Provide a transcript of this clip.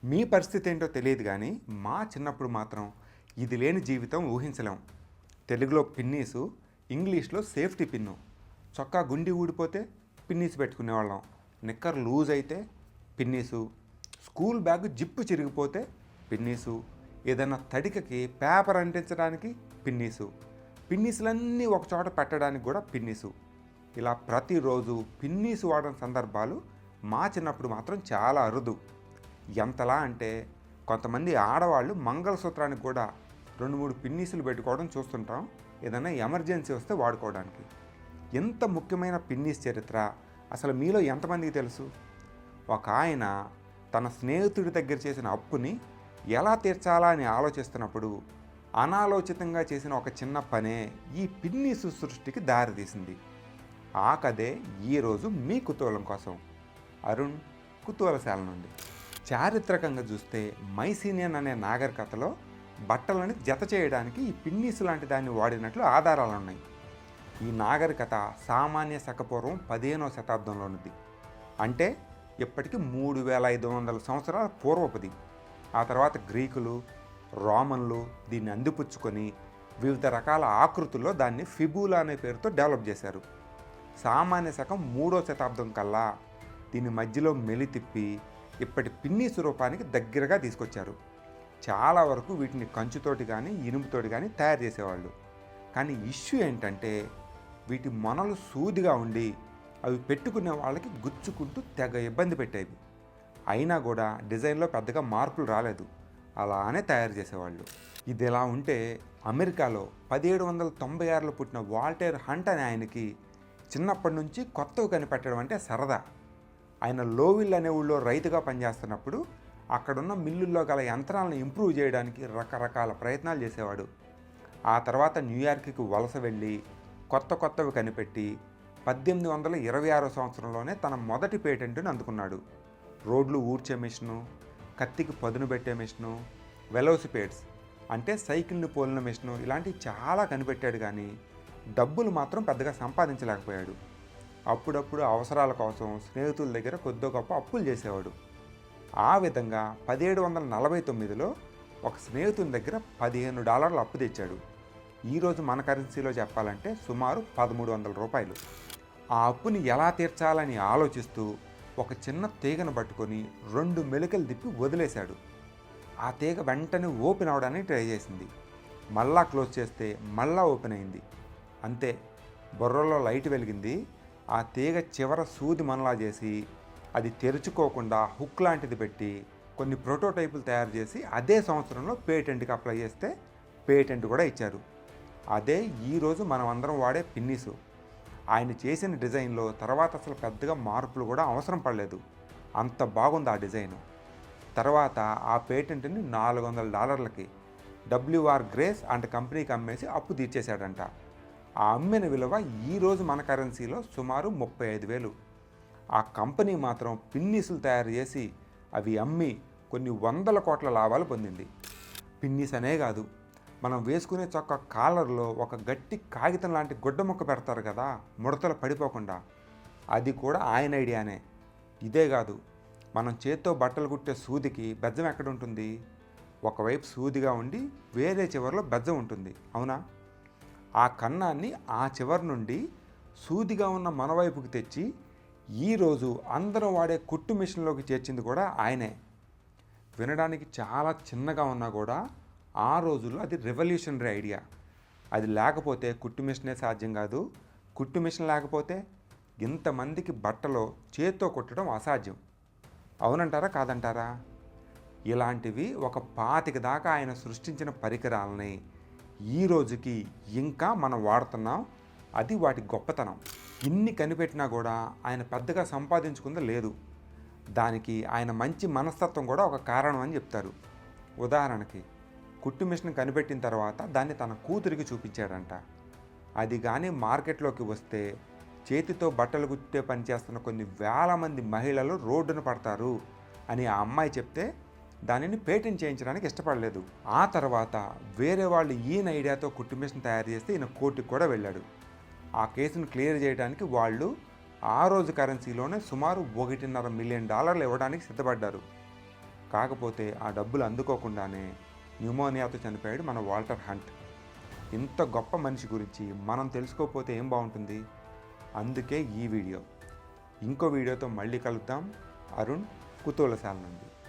మీ పరిస్థితి ఏంటో తెలియదు కానీ మా చిన్నప్పుడు మాత్రం ఇది లేని జీవితం ఊహించలేం. తెలుగులో పిన్నీసు, ఇంగ్లీష్లో సేఫ్టీ పిన్ను. చొక్కా గుండి ఊడిపోతే పిన్నీసు పెట్టుకునేవాళ్ళం. నిక్కర్ లూజ్ అయితే పిన్నీసు, స్కూల్ బ్యాగ్ జిప్పు చిరిగిపోతే పిన్నీసు, ఏదైనా తడికకి పేపర్ అంటించడానికి పిన్నీసు, పిన్నీసులన్నీ ఒకచోట పెట్టడానికి కూడా పిన్నీసు. ఇలా ప్రతిరోజు పిన్నీసు వాడిన సందర్భాలు మా చిన్నప్పుడు మాత్రం చాలా అరుదు. ఎంతలా అంటే కొంతమంది ఆడవాళ్ళు మంగళసూత్రానికి కూడా 2-3 పిన్నీసులు పెట్టుకోవడం చూస్తుంటాం, ఏదైనా ఎమర్జెన్సీ వస్తే వాడుకోవడానికి. ఎంత ముఖ్యమైన పిన్నీస్ చరిత్ర అసలు మీలో ఎంతమందికి తెలుసు? ఒక ఆయన తన స్నేహితుడి దగ్గర చేసిన అప్పుని ఎలా తీర్చాలా అని ఆలోచిస్తున్నప్పుడు అనాలోచితంగా చేసిన ఒక చిన్న పనే ఈ పిన్నీసు సృష్టికి దారితీసింది. ఆ కథే ఈరోజు మీ కుతూహలం కోసం. అరుణ్, కుతూహలశాల నుండి. చారిత్రకంగా చూస్తే మైసీనియన్ అనే నాగరికతలో బట్టలని జత చేయడానికి ఈ పిన్నీసు లాంటి దాన్ని వాడినట్లు ఆధారాలు ఉన్నాయి. ఈ నాగరికత సామాన్య శకపూర్వం 15వ శతాబ్దంలోనిది. అంటే ఇప్పటికి 3500 సంవత్సరాల పూర్వపుది. ఆ తర్వాత గ్రీకులు, రోమన్లు దీన్ని అందిపుచ్చుకొని వివిధ రకాల ఆకృతుల్లో దాన్ని ఫిబూలా అనే పేరుతో డెవలప్ చేశారు. సామాన్య శకం 3వ శతాబ్దం కల్లా దీని మధ్యలో మెలితిప్పి ఇప్పటి పిన్నీసు రూపానికి దగ్గరగా తీసుకొచ్చారు. చాలా వరకు వీటిని కంచుతోటి కానీ ఇనుముతోటి కానీ తయారు చేసేవాళ్ళు. కానీ ఇష్యూ ఏంటంటే వీటి మొనలు సూదిగా ఉండి అవి పెట్టుకునే వాళ్ళకి గుచ్చుకుంటూ తెగ ఇబ్బంది పెట్టేవి. అయినా కూడా డిజైన్లో పెద్దగా మార్పులు రాలేదు, అలానే తయారు చేసేవాళ్ళు. ఇది ఎలా ఉంటే అమెరికాలో 1796లో పుట్టిన వాల్టర్ హంట్ అనే ఆయనకి చిన్నప్పటి నుంచి కొత్తవి కనిపెట్టడం అంటే సరదా. ఆయన లోవిల్ అనే ఊళ్ళో రైతుగా పనిచేస్తున్నప్పుడు అక్కడున్న మిల్లుల్లో గల యంత్రాలను ఇంప్రూవ్ చేయడానికి రకరకాల ప్రయత్నాలు చేసేవాడు. ఆ తర్వాత న్యూయార్క్కి వలస వెళ్ళి కొత్తవి కనిపెట్టి 1826 సంవత్సరంలోనే తన మొదటి పేటెంట్ని అందుకున్నాడు. రోడ్లు ఊడ్చే మిషను, కత్తికి పదును పెట్టే మిషను, వెలోసిపేడ్స్ అంటే సైకిల్ని పోలిన మిషను, ఇలాంటివి చాలా కనిపెట్టాడు. కానీ డబ్బులు మాత్రం పెద్దగా సంపాదించలేకపోయాడు. అప్పుడప్పుడు అవసరాల కోసం స్నేహితుల దగ్గర కొద్ది గొప్ప అప్పులు చేసేవాడు. ఆ విధంగా 1749లో ఒక స్నేహితుని దగ్గర $15 అప్పు తెచ్చాడు. ఈరోజు మన కరెన్సీలో చెప్పాలంటే సుమారు $1300. ఆ అప్పుని ఎలా తీర్చాలని ఆలోచిస్తూ ఒక చిన్న తీగను పట్టుకొని 2 మెలికలు తిప్పి వదిలేశాడు. ఆ తీగ వెంటనే ఓపెన్ అవడానికి ట్రై చేసింది. మళ్ళా క్లోజ్ చేస్తే మళ్ళా ఓపెన్ అయింది. అంతే, బుర్రలో లైట్ వెలిగింది. ఆ తీగ చివర సూది మనలా చేసి అది తెరుచుకోకుండా హుక్ లాంటిది పెట్టి కొన్ని ప్రోటోటైపులు తయారు చేసి అదే సంవత్సరంలో పేటెంట్కి అప్లై చేస్తే పేటెంట్ కూడా ఇచ్చారు. అదే ఈరోజు మనం అందరం వాడే పిన్నీసు. ఆయన చేసిన డిజైన్లో తర్వాత అసలు పెద్దగా మార్పులు కూడా అవసరం పడలేదు, అంత బాగుంది ఆ డిజైను. తర్వాత ఆ పేటెంట్ని $400కి WR గ్రేస్ అండ్ కంపెనీకి అమ్మేసి అప్పు తీర్చేశాడంట. ఆ అమ్మిన విలువ ఈరోజు మన కరెన్సీలో సుమారు 35,000. ఆ కంపెనీ మాత్రం పిన్నీసులు తయారు చేసి అవి అమ్మి కొన్ని 100 కోట్ల లాభాలు పొందింది. పిన్నీస్ అనే కాదు, మనం వేసుకునే చొక్కా కాలర్లో ఒక గట్టి కాగితం లాంటి గుడ్డ ముక్క పెడతారు కదా, ముడతలు పడిపోకుండా, అది కూడా ఆయన ఐడియానే. ఇదే కాదు, మనం చేత్తో బట్టలు కుట్టే సూదికి బెజ్జం ఎక్కడుంటుంది? ఒకవైపు సూదిగా ఉండి వేరే చివరిలో బెజ్జం ఉంటుంది, అవునా? ఆ కన్నాన్ని ఆ చివరి నుండి సూదిగా ఉన్న మన వైపుకి తెచ్చి ఈరోజు అందరం వాడే కుట్టు మిషన్లోకి చేర్చింది కూడా ఆయనే. వినడానికి చాలా చిన్నగా ఉన్నా కూడా ఆ రోజుల్లో అది రెవల్యూషనరీ ఐడియా. అది లేకపోతే కుట్టు మిషనే సాధ్యం కాదు. కుట్టు మిషన్ లేకపోతే ఇంతమందికి బట్టలో చేత్తో కుట్టడం అసాధ్యం. అవునంటారా కాదంటారా? ఇలాంటివి ఒక 25 దాకా ఆయన సృష్టించిన పరికరాలని ఈ రోజుకి ఇంకా మనం వాడుతున్నాం. అది వాటి గొప్పతనం. ఇన్ని కనిపెట్టినా కూడా ఆయన పెద్దగా సంపాదించుకుంది లేదు. దానికి ఆయన మంచి మనస్తత్వం కూడా ఒక కారణం అని చెప్తారు. ఉదాహరణకి కుట్టు మిషన్ కనిపెట్టిన తర్వాత దాన్ని తన కూతురికి చూపించాడంట. అది కానీ మార్కెట్లోకి వస్తే చేతితో బట్టలు కుట్టే పని చేస్తున్న కొన్ని వేల మంది మహిళలు రోడ్డున పడతారు అని ఆ అమ్మాయి చెప్తే దానిని పేటెంట్ చేయించడానికి ఇష్టపడలేదు. ఆ తర్వాత వేరే వాళ్ళు ఈయన ఐడియాతో కుట్టు మిషన్ తయారు చేస్తే ఈయన కోర్టుకు కూడా వెళ్ళాడు. ఆ కేసును క్లియర్ చేయడానికి వాళ్ళు ఆ రోజు కరెన్సీలోనే సుమారు $1.5 మిలియన్ ఇవ్వడానికి సిద్ధపడ్డారు. కాకపోతే ఆ డబ్బులు అందుకోకుండానే న్యూమోనియాతో చనిపోయాడు మన వాల్టర్ హంట్. ఇంత గొప్ప మనిషి గురించి మనం తెలుసుకోకపోతే ఏం బాగుంటుంది. అందుకే ఈ వీడియో. ఇంకో వీడియోతో మళ్ళీ కలుద్దాం. అరుణ్ కుతూహలశాల నుండి.